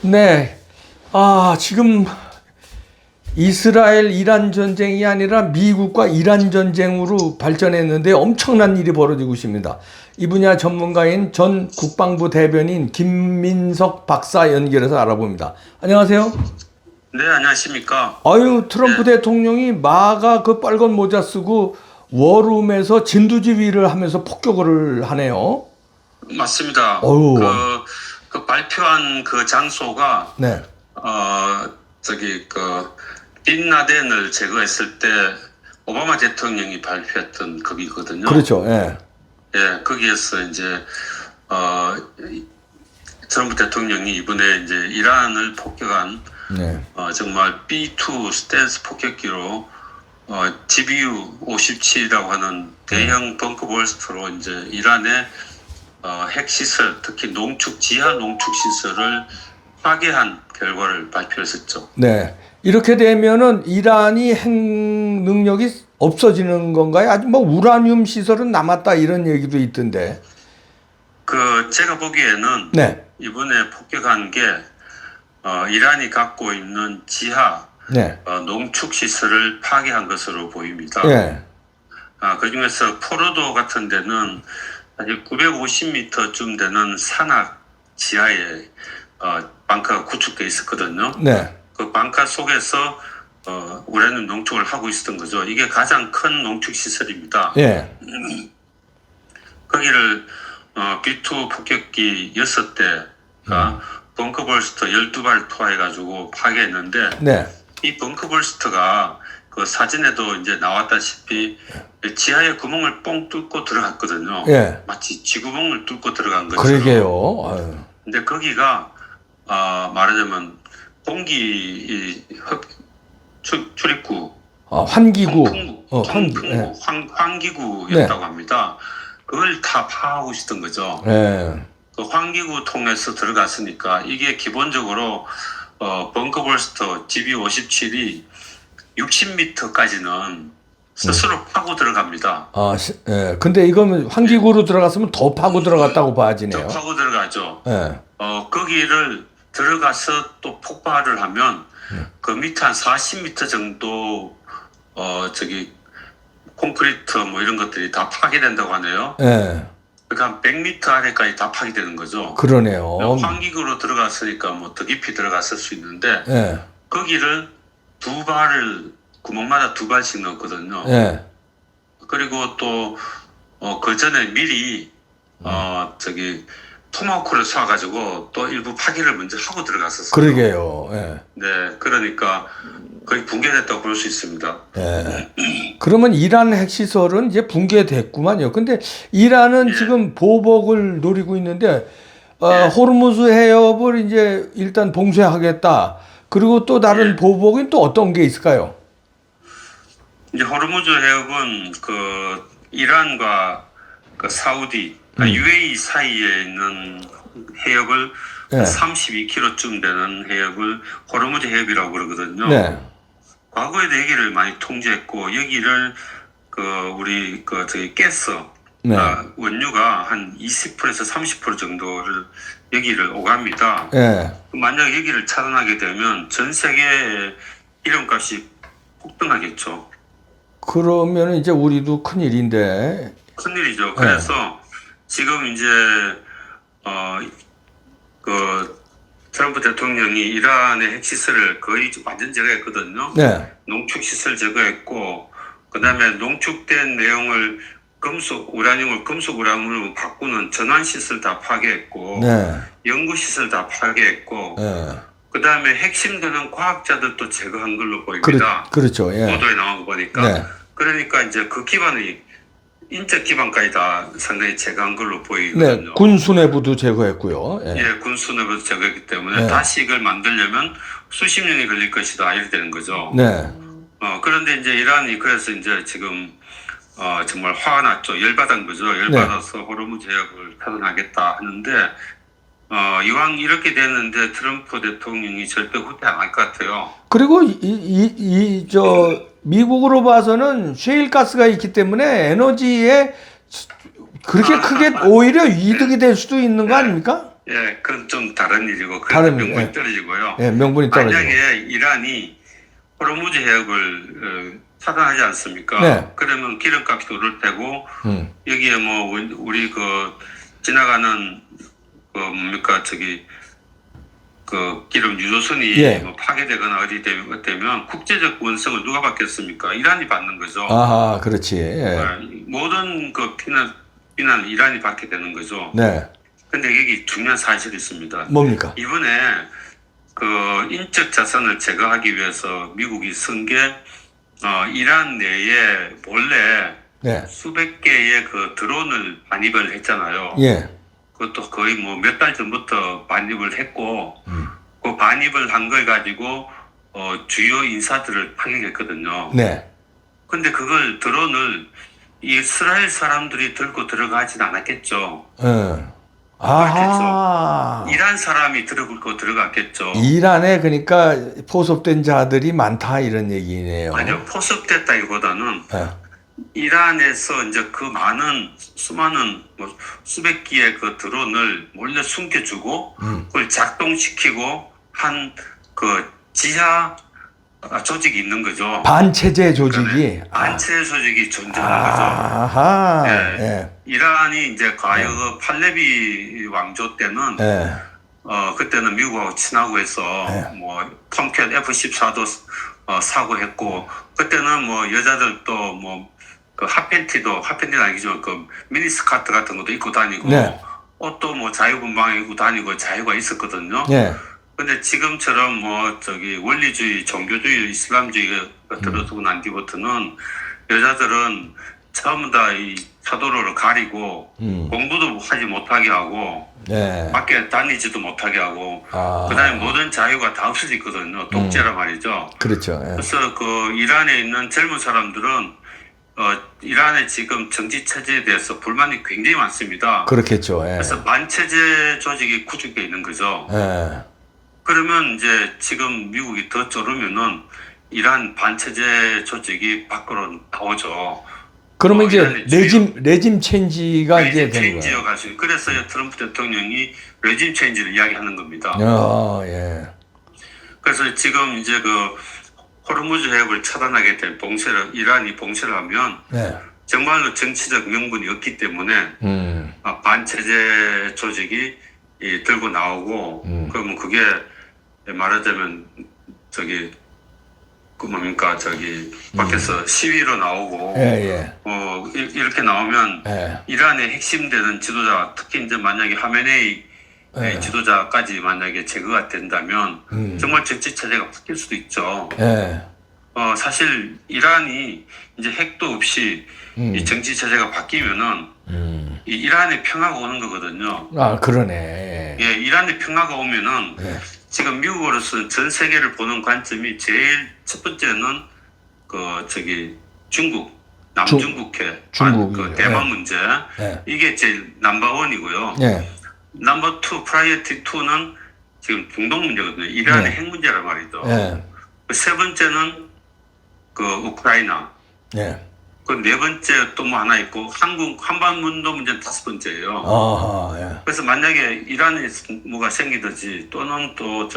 네. 지금 이스라엘 이란 전쟁이 아니라 미국과 이란 전쟁으로 발전했는데 엄청난 일이 벌어지고 있습니다. 이 분야 전문가인 전 국방부 대변인 김민석 박사 연결해서 알아봅니다. 안녕하세요. 네, 안녕하십니까. 트럼프 대통령이 마가 그 빨간 모자 쓰고 워룸에서 진두지휘를 하면서 폭격을 하네요. 맞습니다. 그 발표한 그 장소가 네. 빈 라덴을 제거했을 때 오바마 대통령이 발표했던 거기거든요. 그렇죠. 예. 예, 거기에서 이제 트럼프 대통령이 이번에 이제 이란을 폭격한 네. 정말 B2 스탠스 폭격기로 GBU-57이라고 하는 대형 벙커버스터로 이제 이란의 핵시설, 특히 지하 농축 시설을 파괴한 결과를 발표했었죠. 네. 이렇게 되면은 이란이 핵 능력이 없어지는 건가요? 아직 뭐 우라늄 시설은 남았다 이런 얘기도 있던데. 제가 보기에는 네. 이번에 폭격한 게 이란이 갖고 있는 지하 네. 농축 시설을 파괴한 것으로 보입니다. 네. 그중에서 포로도 같은 데는 아직 950m쯤 되는 산악 지하에 방카가 구축되어 있었거든요. 네. 그 방카 속에서 우라늄 농축을 하고 있었던 거죠. 이게 가장 큰 농축 시설입니다. 예. 거기를 B2 폭격기 6대가 벙커버스터 12발 투하해가지고 파괴했는데, 네. 이 벙커버스터가 그 사진에도 이제 나왔다시피 지하에 구멍을 뻥 뚫고 들어갔거든요. 예. 마치 쥐구멍을 뚫고 들어간 것처럼. 그러게요. 근데 거기가 말하자면 공기 출입구, 환기구. 환기구였다고 합니다. 그걸 다 파하고 있었던 거죠. 예. 그 환기구 통해서 들어갔으니까 이게 기본적으로 벙커버스터 GBU-57이 60m까지는 스스로 파고 들어갑니다. 예. 근데 이거는 환기구로 들어갔으면 더 파고 들어갔다고 봐지네요. 더 파고 들어가죠. 예. 거기를 들어가서 또 폭발을 하면 그 밑에 한 40m 정도 콘크리트 뭐 이런 것들이 다 파괴된다고 하네요. 예. 그러니까 한 100m 아래까지 다 파괴되는 거죠. 그러네요. 환기구로 들어갔으니까 뭐 더 깊이 들어갔을 수 있는데 예. 거기를 구멍마다 2발씩 넣었거든요. 예. 그리고 또 그 전에 미리 토마호크를 쏴가지고 또 일부 파괴를 먼저 하고 들어갔었어요. 그러게요. 예. 네, 그러니까 거의 붕괴됐다고 볼 수 있습니다. 예. 그러면 이란 핵시설은 이제 붕괴됐구만요. 근데 이란은 지금 보복을 노리고 있는데, 호르무즈 해협을 이제 일단 봉쇄하겠다. 그리고 또 다른 보복은 또 어떤 게 있을까요? 이제 호르무즈 해협은 이란과 사우디, UAE 사이에 있는 해협을 32km쯤 되는 해협을 호르무즈 해협이라고 그러거든요. 네. 과거에도 여기를 많이 통제했고 여기를 가스 원유가 한 20%에서 30% 정도를 여기를 오갑니다. 네. 만약 여기를 차단하게 되면 전 세계 이름값이 폭등하겠죠. 그러면 이제 우리도 큰일인데. 큰일이죠. 그래서 지금 이제 트럼프 대통령이 이란의 핵시설을 거의 완전 제거했거든요. 네. 농축시설 제거했고, 그 다음에 농축된 내용을 우라늄을 금속 우라늄으로 바꾸는 전환시설 다 파괴했고, 네. 연구시설 다 파괴했고, 네. 그 다음에 핵심 되는 과학자들도 제거한 걸로 보입니다. 그렇죠. 예. 보도에 나온 거 보니까. 네. 그러니까 이제 그 기반이 인적 기반까지 다 상당히 제거한 걸로 보이거든요. 네. 군 수뇌부도 제거했고요. 예. 군 수뇌부도 제거했기 때문에 다시 이걸 만들려면 수십 년이 걸릴 것이다 이렇게 되는 거죠. 네. 그런데 이제 이란이 그래서 이제 지금 정말 화가 났죠. 열받은 거죠. 열받아서 호르무즈 해협을 차단하겠다 하는데 이왕 이렇게 됐는데 트럼프 대통령이 절대 후퇴 안 할 것 같아요. 그리고 미국으로 봐서는 셰일가스가 있기 때문에 에너지에 그렇게 크게 오히려 이득이 될 수도 있는 거 아닙니까? 예, 그건 좀 다른 일이고 다른, 명분이 예. 떨어지고요. 예, 명분이 떨어지고. 만약에 이란이 호르무즈 해역을 차단하지 않습니까? 네. 그러면 기름값이 오를 테고 음. 여기에 뭐 우리 그 지나가는 그 뭡니까 그 기름 유조선이 예. 뭐 파괴되거나 되면 국제적 원성을 누가 받겠습니까? 이란이 받는 거죠. 아하, 그렇지. 예. 네, 모든 그 비난 이란이 받게 되는 거죠. 네. 근데 여기 중요한 사실이 있습니다. 뭡니까? 이번에 그 인적 자산을 제거하기 위해서 미국이 쓴 게 이란 내에 몰래 네. 수백 개의 그 드론을 반입을 했잖아요. 예. 그것도 거의 뭐 몇 달 전부터 반입을 했고 그 반입을 한 걸 가지고 주요 인사들을 타격했거든요. 네. 근데 그걸 드론을 이스라엘 사람들이 들고 들어가진 않았겠죠. 아하. 이란 사람이 들고 들어갔겠죠. 이란에 그러니까 포섭된 자들이 많다 이런 얘기네요. 아니요, 포섭됐다기보다는 예. 이란에서 이제 그 많은 수많은 뭐 수백 개의 그 드론을 몰래 숨겨주고 그걸 작동시키고 한 그 지하 조직이 있는 거죠. 반체제 조직이. 반체 조직이 존재하는 거죠. 아하. 예. 예. 이란이 이제 과거 팔레비 왕조 때는 예. 그때는 미국하고 친하고 해서 네. 뭐 톰캣 F-14도 사고 했고 그때는 뭐 여자들도 뭐 그 핫팬티는 아니지만 그 미니스커트 같은 것도 입고 다니고 네. 옷도 뭐 자유분방하게 입고 다니고 자유가 있었거든요. 예. 근데 지금처럼 뭐 원리주의, 종교주의, 이슬람주의가 들어서고 난 뒤부터는 여자들은 전부 다 이 차도로를 가리고 공부도 하지 못하게 하고 네. 밖에 다니지도 못하게 하고 아. 그다음에 모든 자유가 다 없어졌거든요. 독재라 말이죠. 그렇죠. 예. 그래서 그 이란에 있는 젊은 사람들은 이란의 지금 정치 체제에 대해서 불만이 굉장히 많습니다. 그렇겠죠. 예. 그래서 반체제 조직이 구축되어 있는 거죠. 예. 그러면 이제 지금 미국이 더 쪼르면은 이란 반체제 조직이 밖으로 나오죠. 그러면 이제 이란의 레짐 체인지가 이제 레짐 되는 거예요. 체인지가 가지고 그래서 트럼프 대통령이 레짐 체인지를 이야기하는 겁니다. 예. 그래서 지금 이제 그 호르무즈 해협을 차단하게 된 이란이 봉쇄를 하면 네. 정말로 정치적 명분이 없기 때문에 반체제 조직이 들고 나오고 그러면 그게 말하자면 그 뭡니까 밖에서 시위로 나오고 예. 이렇게 나오면 예. 이란의 핵심되는 지도자 특히 이제 만약에 하메네이 예. 지도자까지 만약에 제거가 된다면 정말 정치 체제가 바뀔 수도 있죠. 예. 사실 이란이 이제 핵도 없이 이 정치 체제가 바뀌면은 이 이란에 평화가 오는 거거든요. 아, 그러네. 예, 이란에 평화가 오면은 예. 지금 미국으로서는 전 세계를 보는 관점이 제일 첫 번째는 남중국해, 중국이요. 대만 예. 문제 예. 이게 제일 넘버원이고요. 예. 넘버 2, 프라이어티 2는 지금 중동 문제거든요. 이란의 네. 핵 문제란 말이죠. 예. 세 번째는 그 우크라이나. 예. 그 네 번째 또 뭐 하나 있고 한반도 문제는 다섯 번째예요. 아하. 예. 그래서 만약에 이란에 뭐가 생기든지 또는 또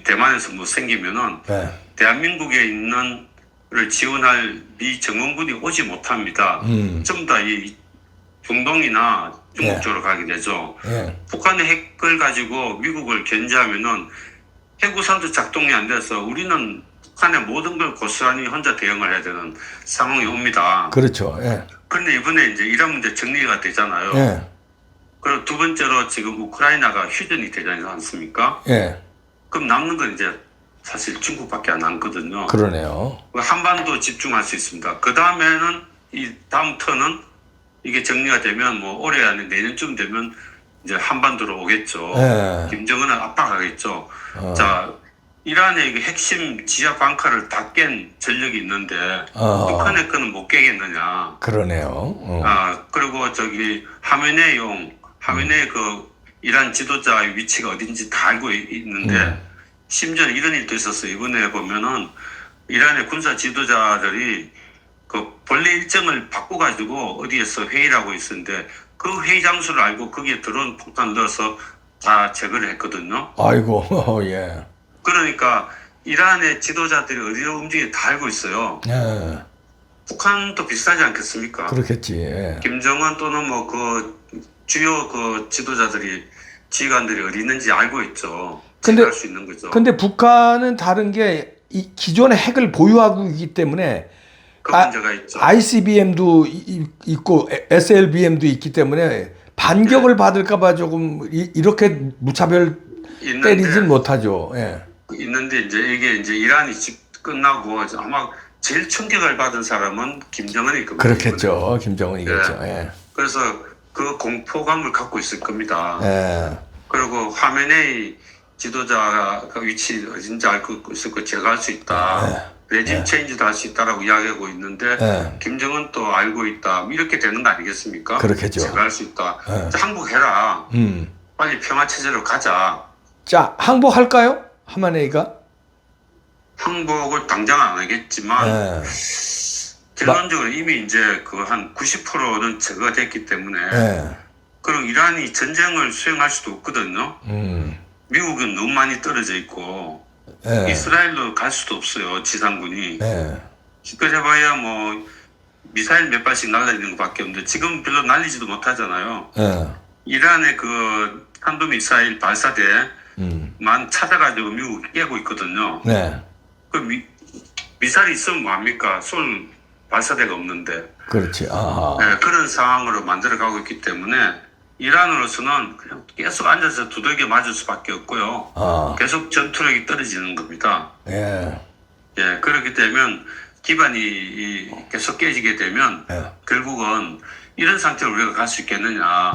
대만에서 뭐 생기면은 예. 대한민국에 있는를 지원할 미 정원군이 오지 못합니다. 전부 다 이 중동이나 중국 예. 쪽으로 가게 되죠. 예. 북한의 핵을 가지고 미국을 견제하면은 핵우산도 작동이 안 돼서 우리는 북한의 모든 걸 고스란히 혼자 대응을 해야 되는 상황이 옵니다. 그렇죠. 예. 그런데 이번에 이제 이란 문제 정리가 되잖아요. 예. 그리고 두 번째로 지금 우크라이나가 휴전이 되지 않습니까? 예. 그럼 남는 건 이제 사실 중국밖에 안 남거든요. 그러네요. 한반도 집중할 수 있습니다. 그 다음에는 이 다음 턴은 이게 정리가 되면 뭐 올해 안에 내년쯤 되면 이제 한반도로 오겠죠. 예. 김정은을 압박하겠죠. 자, 이란의 그 핵심 지하 방카를 다 깬 전력이 있는데 북한의 거는 못 깨겠느냐. 그러네요. 그리고 하메네이 그 이란 지도자의 위치가 어딘지 다 알고 있는데 심지어 이런 일도 있었어요. 이번에 보면은 이란의 군사 지도자들이 그 본래 일정을 바꿔가지고 어디에서 회의를 하고 있었는데 그 회의 장소를 알고 거기에 드론 폭탄 넣어서 다 제거를 했거든요. 아이고, 예. 그러니까 이란의 지도자들이 어디로 움직이는지 다 알고 있어요. 예. 북한도 비슷하지 않겠습니까? 그렇겠지. 예. 김정은 또는 뭐 그 주요 그 지도자들이 지휘관들이 어디 있는지 알고 있죠. 근데- 제거할 수 있는 거죠. 근데 북한은 다른 게 이 기존의 핵을 보유하고 있기 때문에 그 문제가 있죠. ICBM도 있고 SLBM도 있기 때문에 반격을 받을까봐 조금 이렇게 무차별 때리진 못하죠. 예. 있는데 이제 이게 이제 이란이 끝나고 아마 제일 충격을 받은 사람은 김정은일 겁니다. 그렇겠죠. 김정은이겠죠. 예. 그래서 그 공포감을 갖고 있을 겁니다. 예. 그리고 화면의 지도자가 위치 어딘지 알고 있을 거 제거할 수 있다. 레짐 체인지도 할 수 있다라고 이야기하고 있는데 예. 김정은도 알고 있다. 이렇게 되는 거 아니겠습니까? 그렇겠죠. 제거할 수 있다. 예. 항복해라. 빨리 평화 체제로 가자. 자, 항복할까요? 하마네이가? 항복을 당장 안 하겠지만 예. 결론적으로 이미 이제 그 한 90%는 제거가 됐기 때문에 예. 그럼 이란이 전쟁을 수행할 수도 없거든요. 음. 미국은 너무 많이 떨어져 있고 예. 이스라엘로 갈 수도 없어요. 지상군이. 예. 기껏 해봐야 뭐 미사일 몇 발씩 날리는 것밖에 없는데 지금 별로 날리지도 못하잖아요. 예. 이란의 그 탄도미사일 발사대만 찾아가지고 미국이 깨고 있거든요. 네. 그 미사일이 있으면 뭐합니까? 쏠 발사대가 없는데. 그렇지. 아하. 네, 그런 상황으로 만들어가고 있기 때문에 이란으로서는 그냥 계속 앉아서 두들겨 맞을 수밖에 없고요. 아. 계속 전투력이 떨어지는 겁니다. 예. 예, 그렇게 되면 기반이 계속 깨지게 되면 예. 결국은 이런 상태로 우리가 갈 수 있겠느냐.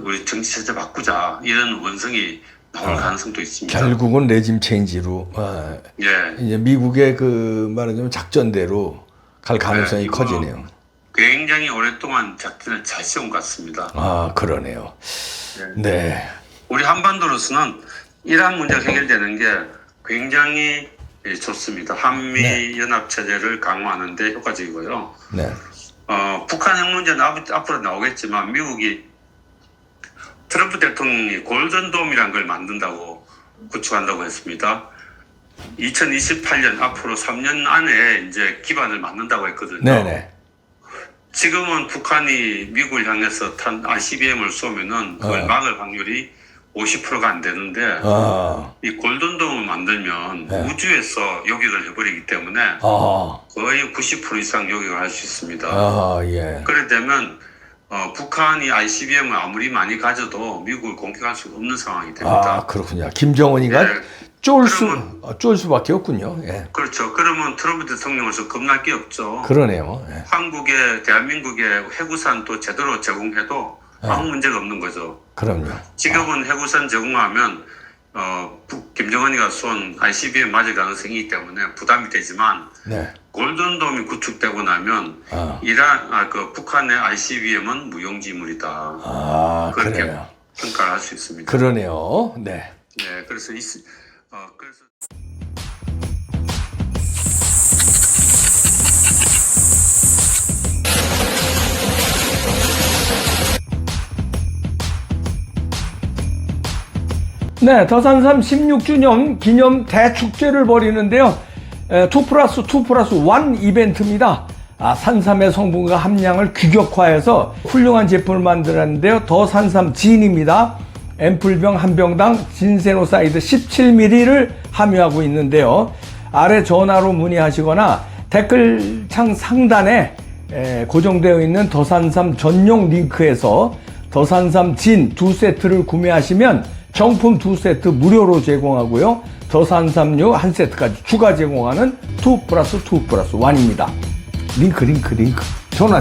우리 정치 체제 바꾸자. 이런 원성이 나올 가능성도 있습니다. 결국은 레짐 체인지로 예, 이제 미국의 그 말하자면 작전대로 갈 가능성이 이거 커지네요. 굉장히 오랫동안 작전을 잘 세운 것 같습니다. 아, 그러네요. 네. 우리 한반도로서는 이란 문제가 해결되는 게 굉장히 좋습니다. 한미 연합 체제를 강화하는 데 효과적이고요. 네. 북한 핵 문제는 앞으로 나오겠지만 미국이 트럼프 대통령이 골든돔이라는 걸 만든다고 구축한다고 했습니다. 2028년 앞으로 3년 안에 이제 기반을 만든다고 했거든요. 네네. 지금은 북한이 미국을 향해서 ICBM을 쏘면은 그걸 막을 확률이 50%가 안 되는데 이 골든돔을 만들면 우주에서 요격을 해버리기 때문에 거의 90% 이상 요격을 할 수 있습니다. 예. 그래 되면 북한이 ICBM을 아무리 많이 가져도 미국을 공격할 수 없는 상황이 됩니다. 아, 그렇군요. 김정은이가 예. 쫄 수밖에 없군요. 예. 그렇죠. 그러면 트럼프 대통령으로서 겁날 게 없죠. 그러네요. 예. 한국에 대한민국의 해구산 또 제대로 제공해도 아무 문제가 없는 거죠. 그럼요. 지금은 해구산 제공하면 김정은이가 쏜 ICBM 맞을 가능성이 있기 때문에 부담이 되지만 네. 골든돔이 구축되고 나면 북한의 ICBM은 무용지물이다. 그렇게 그래요. 평가를 할 수 있습니다. 그러네요. 네. 네, 그래서 네, 더산삼 16주년 기념 대축제를 벌이는데요. 2+2+1 이벤트입니다. 산삼의 성분과 함량을 규격화해서 훌륭한 제품을 만들었는데요. 더산삼 진입니다. 앰플병 한 병당 진세노사이드 17ml를 함유하고 있는데요. 아래 전화로 문의하시거나 댓글창 상단에 고정되어 있는 더산삼 전용 링크에서 더산삼 진 2세트를 구매하시면 정품 2세트 무료로 제공하고요. 더산삼류 1세트까지 추가 제공하는 2+2+1입니다. 링크. 전화.